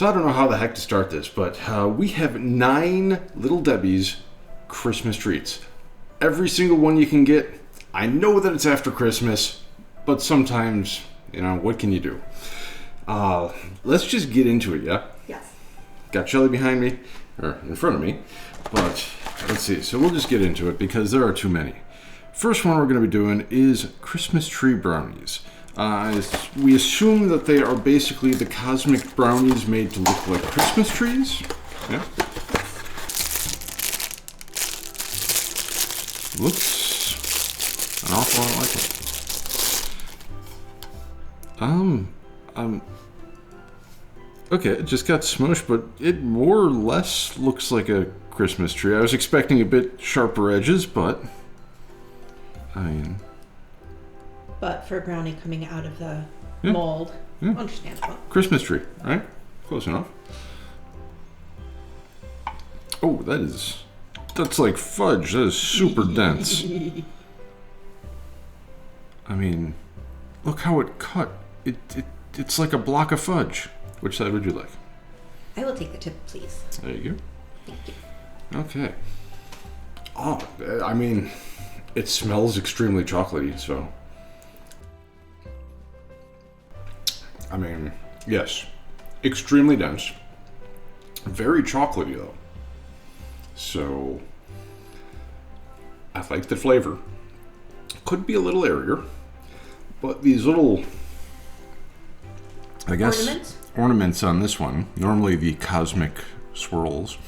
So I don't know how the heck to start this, but we have 9 Little Debbie's Christmas treats. Every single one you can get. I know that it's after Christmas, but sometimes, what can you do? Let's just get into it, yeah? Yes. Got Shelly behind me, or in front of me, but let's see. So we'll just get into it because there are too many. First one we're going to be doing is Christmas Tree Brownies. We assume that they are basically the cosmic brownies made to look like Christmas trees. Yeah. Looks an awful lot like it. Okay, it just got smushed, but it more or less looks like a Christmas tree. I was expecting a bit sharper edges, but But for a brownie coming out of the mold, understandable. Christmas tree, right? Close enough. Oh, that's like fudge. That is super dense. I mean, look how it cut. It's like a block of fudge. Which side would you like? I will take the tip, please. There you go. Thank you. Okay. Oh, I mean, it smells extremely chocolatey, so. I mean, yes, extremely dense, very chocolatey though. So, I like the flavor. Could be a little airier, but these little, I guess, ornaments on this one, normally the cosmic swirls,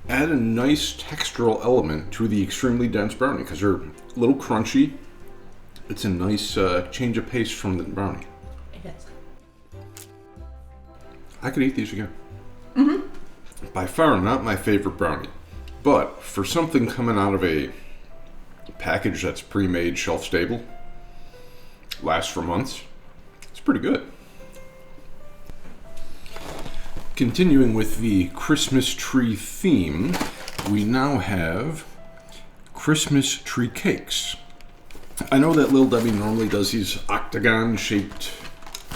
add a nice textural element to the extremely dense brownie because they're a little crunchy. It's a nice change of pace from the brownie. It is. I could eat these again. Mm-hmm. By far not my favorite brownie, but for something coming out of a package that's pre-made, shelf-stable, lasts for months, it's pretty good. Continuing with the Christmas tree theme, we now have Christmas tree cakes. I know that Little Debbie normally does these octagon-shaped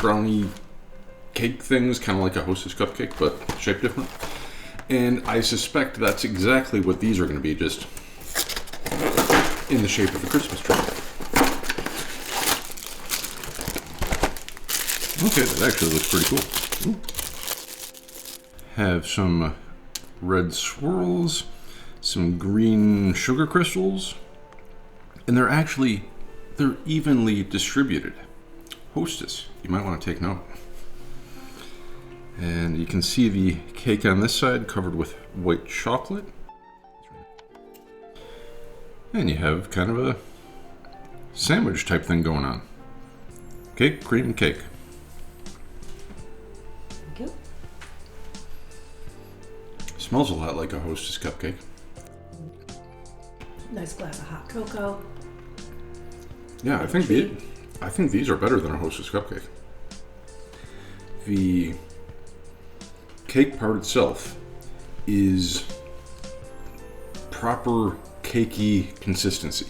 brownie cake things, kind of like a Hostess cupcake, but shaped different. And I suspect that's exactly what these are going to be, just in the shape of a Christmas tree. Okay, that actually looks pretty cool. Ooh. Have some red swirls, some green sugar crystals, and they're evenly distributed. Hostess, you might want to take note. And you can see the cake on this side covered with white chocolate. And you have kind of a sandwich type thing going on. Cake, cream, cake. Thank you. Smells a lot like a Hostess cupcake. Nice glass of hot cocoa. Yeah, I think these are better than a Hostess cupcake. The cake part itself is proper cakey consistency.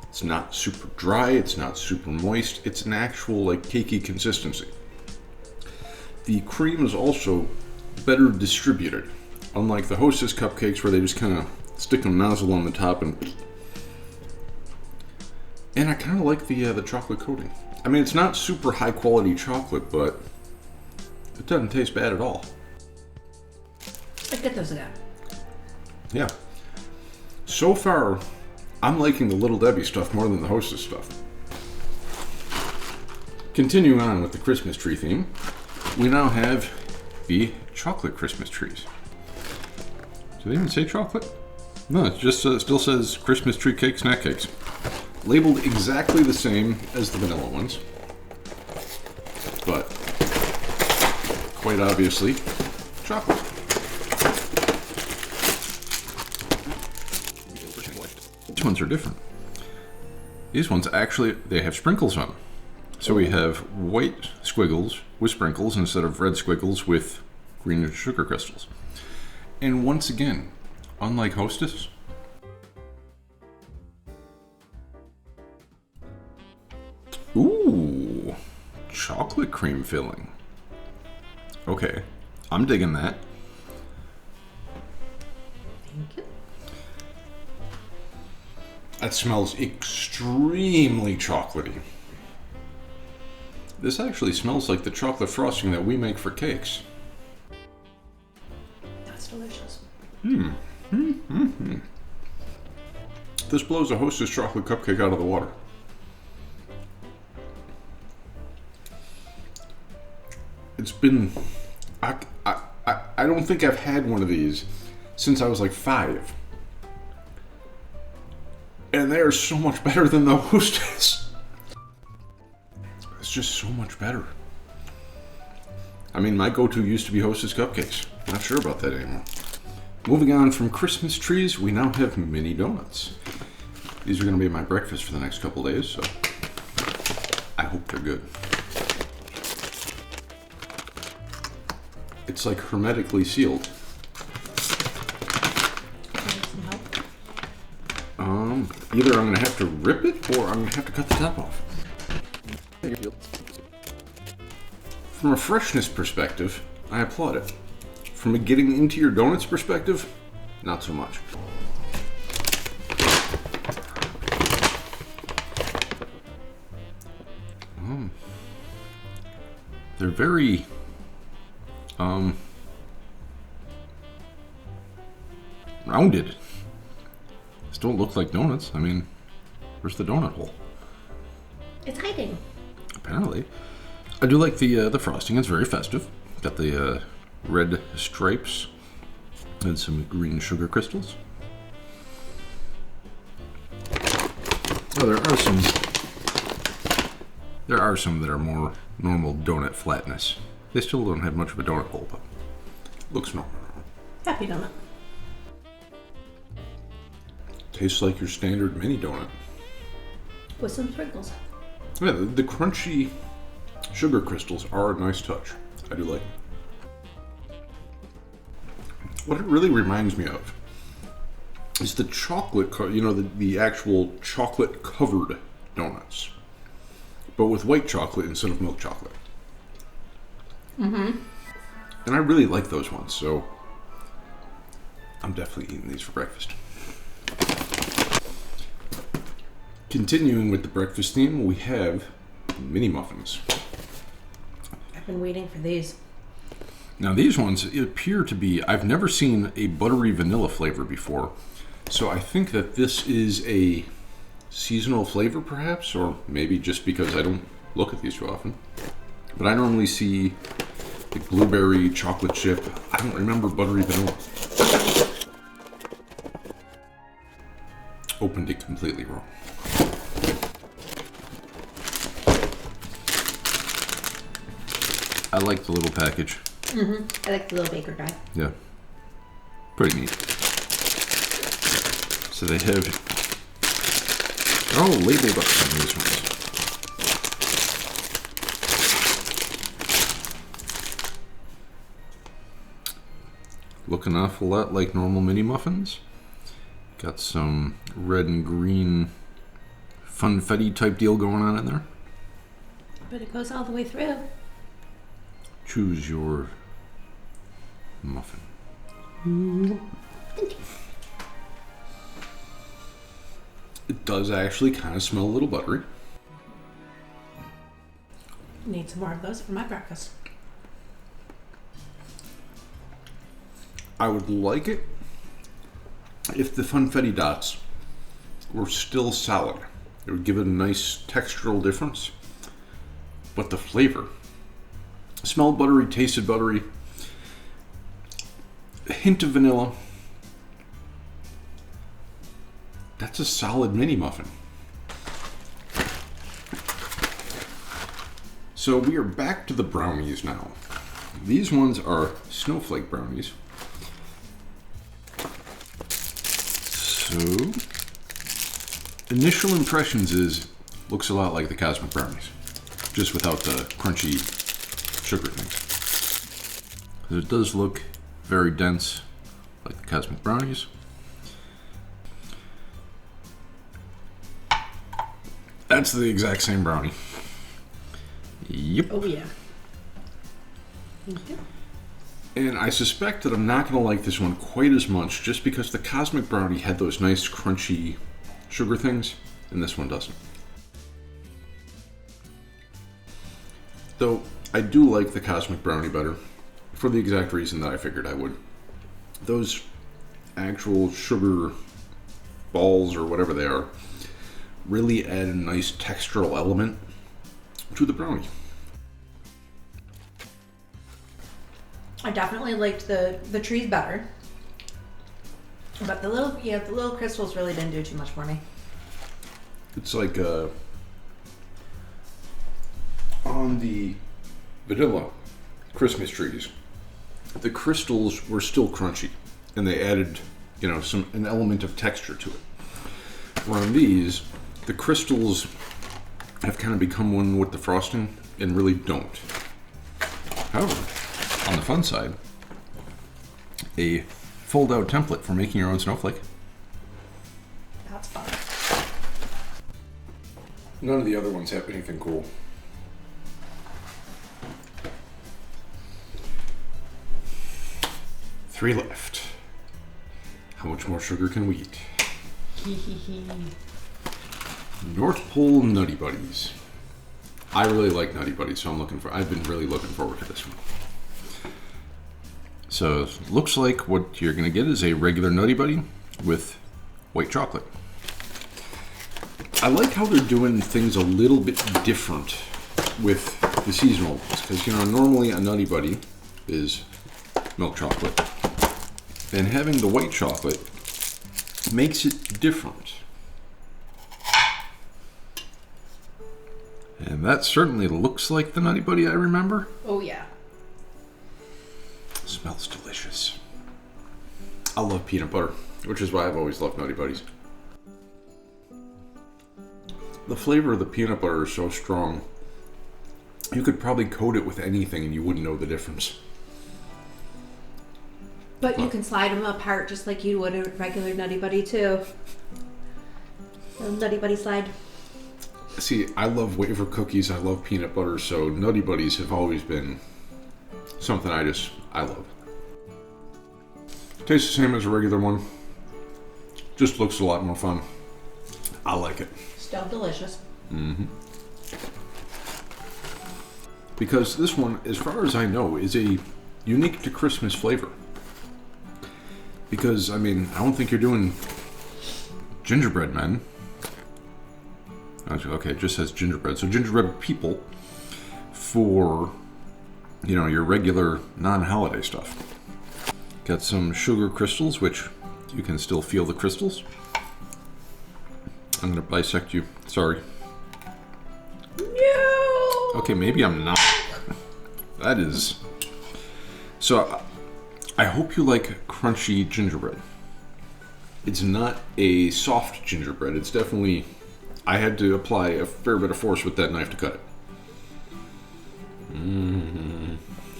It's not super dry, it's not super moist, it's an actual cakey consistency. The cream is also better distributed, unlike the Hostess cupcakes where they just kind of stick a nozzle on the top and I kind of like the chocolate coating. I mean, it's not super high quality chocolate, but it doesn't taste bad at all. Let's get those again. Yeah. So far, I'm liking the Little Debbie stuff more than the Hostess stuff. Continuing on with the Christmas tree theme, we now have the chocolate Christmas trees. Do they even say chocolate? No, it just still says Christmas tree cake snack cakes. Labeled exactly the same as the vanilla ones. But quite obviously, chocolate. These ones are different. These ones actually, they have sprinkles on them. So we have white squiggles with sprinkles instead of red squiggles with green sugar crystals. And once again, unlike Hostess, ooh, chocolate cream filling. Okay, I'm digging that. Thank you. That smells extremely chocolatey. This actually smells like the chocolate frosting that we make for cakes. That's delicious. This blows a Hostess chocolate cupcake out of the water. It's been... I don't think I've had one of these since I was like 5. And they are so much better than the Hostess. It's just so much better. I mean, my go-to used to be Hostess cupcakes. Not sure about that anymore. Moving on from Christmas trees, we now have mini donuts. These are going to be my breakfast for the next couple days, so I hope they're good. It's like hermetically sealed. Either I'm going to have to rip it or I'm going to have to cut the top off. From a freshness perspective, I applaud it. From a getting into your donuts perspective, not so much. They're very rounded. These don't look like donuts. I mean, where's the donut hole? It's hiding. Apparently. I do like the frosting. It's very festive. Got the red stripes and some green sugar crystals. Oh, there are some that are more normal donut flatness. They still don't have much of a donut hole, but looks normal. Happy donut. Tastes like your standard mini donut. With some sprinkles. Yeah, the crunchy sugar crystals are a nice touch. I do like it. What it really reminds me of is the chocolate, the actual chocolate covered donuts, but with white chocolate instead of milk chocolate. And I really like those ones, so I'm definitely eating these for breakfast. Continuing with the breakfast theme, we have mini muffins. I've been waiting for these. Now these ones appear to be, I've never seen a buttery vanilla flavor before, so I think that this is a seasonal flavor perhaps, or maybe just because I don't look at these too often. But I normally see the blueberry chocolate chip. I don't remember buttery vanilla. Opened it completely wrong. I like the little package. I like the little baker guy. Yeah. Pretty neat. So they have... They're all labeled up on these ones. Look an awful lot like normal mini muffins. Got some red and green funfetti type deal going on in there. But it goes all the way through. Choose your muffin. It does actually kind of smell a little buttery. Need some more of those for my breakfast. I would like it if the funfetti dots were still solid. It would give it a nice textural difference. But the flavor, smelled buttery, tasted buttery, a hint of vanilla. That's a solid mini muffin. So we are back to the brownies now. These ones are Snowflake Brownies. So, initial impressions is, looks a lot like the Cosmic Brownies, just without the crunchy sugar things. It does look very dense, like the Cosmic Brownies. That's the exact same brownie. Yep. Oh yeah. Thank you. And I suspect that I'm not going to like this one quite as much just because the Cosmic Brownie had those nice crunchy sugar things, and this one doesn't. Though, I do like the Cosmic Brownie better, for the exact reason that I figured I would. Those actual sugar balls, or whatever they are, really add a nice textural element to the brownie. I definitely liked the trees better, but the little crystals really didn't do too much for me. It's like on the vanilla Christmas trees, the crystals were still crunchy, and they added, an element of texture to it. Where on these, the crystals have kind of become one with the frosting and really don't. However, on the fun side, a fold-out template for making your own snowflake. That's fun. None of the other ones have anything cool. Three left. How much more sugar can we eat? North Pole Nutty Buddies. I really like Nutty Buddies, so I've been really looking forward to this one. So, looks like what you're going to get is a regular Nutty Buddy with white chocolate. I like how they're doing things a little bit different with the seasonal ones, because, normally a Nutty Buddy is milk chocolate, and having the white chocolate makes it different. And that certainly looks like the Nutty Buddy I remember. Oh yeah. Smells delicious. I love peanut butter, which is why I've always loved Nutty Buddies. The flavor of the peanut butter is so strong, you could probably coat it with anything and you wouldn't know the difference. But you can slide them apart just like you would a regular Nutty Buddy too. A Nutty Buddy slide. See, I love wafer cookies, I love peanut butter, so Nutty Buddies have always been something I love. Tastes the same as a regular one. Just looks a lot more fun. I like it. Still delicious. Mm-hmm. Because this one, as far as I know, is a unique to Christmas flavor. Because, I don't think you're doing gingerbread men. Okay, it just says gingerbread. So gingerbread people for, your regular non-holiday stuff. Got some sugar crystals, which you can still feel the crystals. I'm going to bisect you. Sorry. No! Okay, maybe I'm not. That is... So, I hope you like crunchy gingerbread. It's not a soft gingerbread. It's definitely... I had to apply a fair bit of force with that knife to cut it.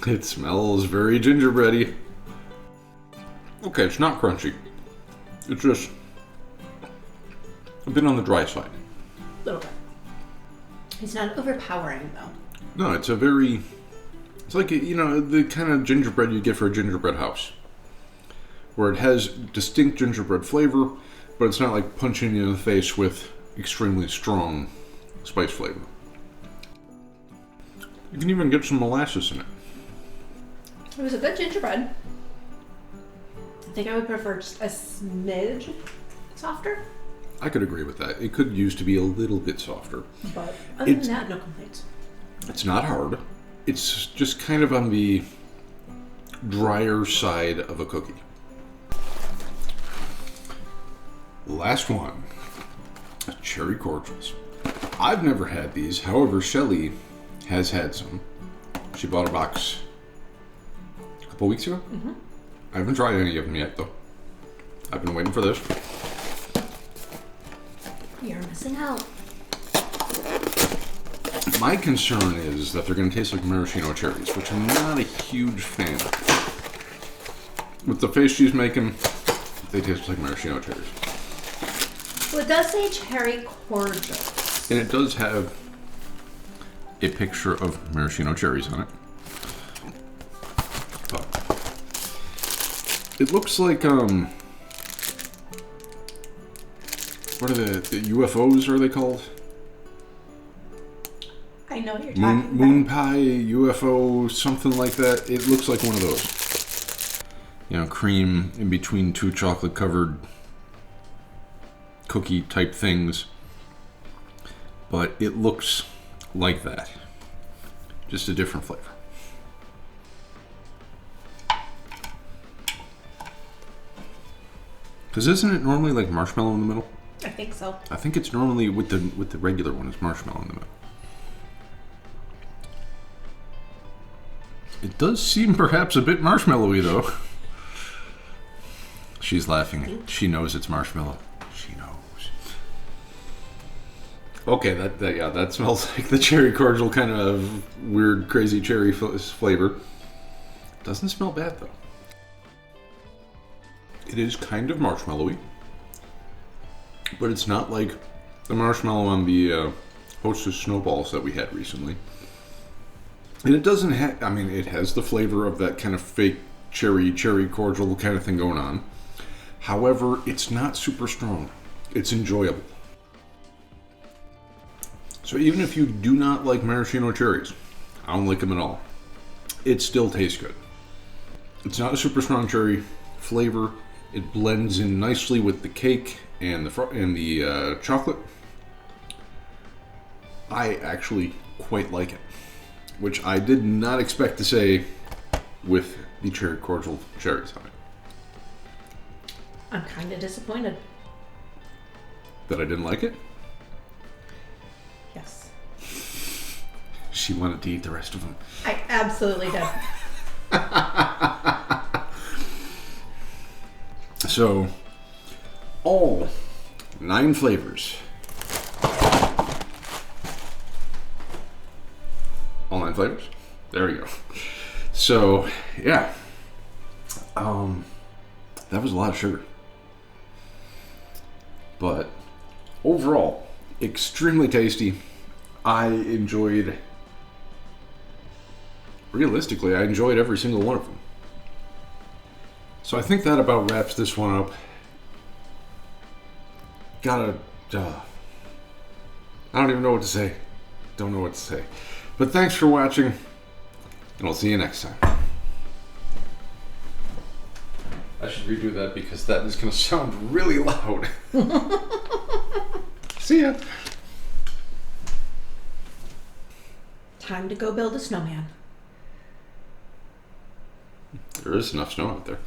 It smells very gingerbready. Okay, it's not crunchy. It's just a bit on the dry side. A little bit. It's not overpowering though. No, it's like, the kind of gingerbread you get for a gingerbread house. Where it has distinct gingerbread flavor, but it's not like punching you in the face with extremely strong spice flavor. You can even get some molasses in it. It was a good gingerbread. I think I would prefer just a smidge softer. I could agree with that. It could use to be a little bit softer. But other than that, no complaints. It's not hard. It's just kind of on the drier side of a cookie. Last one. Cherry Cordials. I've never had these. However, Shelly has had some. She bought a box a couple weeks ago. Mm-hmm. I haven't tried any of them yet, though. I've been waiting for this. You're missing out. My concern is that they're going to taste like maraschino cherries, which I'm not a huge fan of. With the face she's making, they taste like maraschino cherries. Well, it does say cherry cordials. And it does have a picture of maraschino cherries on it. But It looks like what are the UFOs? Are they called? I know what you're talking about. Moon pie, UFO, something like that. It looks like one of those. You know, cream in between two chocolate covered cookie type things. But it looks like that. Just a different flavor. Because isn't it normally like marshmallow in the middle? I think so. I think it's normally with the regular one, it's marshmallow in the middle. It does seem perhaps a bit marshmallowy though. She's laughing. She knows it's marshmallow. She knows. Okay, that smells like the cherry cordial kind of weird, crazy cherry flavor. Doesn't smell bad though. It is kind of marshmallowy, but it's not like the marshmallow on the Hostess snowballs that we had recently. And it doesn't have, I mean, it has the flavor of that kind of fake cherry cordial kind of thing going on. However, it's not super strong. It's enjoyable. So even if you do not like maraschino cherries, I don't like them at all, it still tastes good. It's not a super strong cherry flavor. It blends in nicely with the cake and the chocolate. I actually quite like it, which I did not expect to say with the cherry cordial cherries on it. I'm kind of disappointed. That I didn't like it? Yes. She wanted to eat the rest of them. I absolutely did. So, all 9 flavors. All 9 flavors? There we go. So, yeah. That was a lot of sugar. But overall, extremely tasty. Realistically, I enjoyed every single one of them. So I think that about wraps this one up. I don't even know what to say. Don't know what to say. But thanks for watching, and I'll see you next time. I should redo that because that is going to sound really loud. See ya. Time to go build a snowman. There is enough snow out there.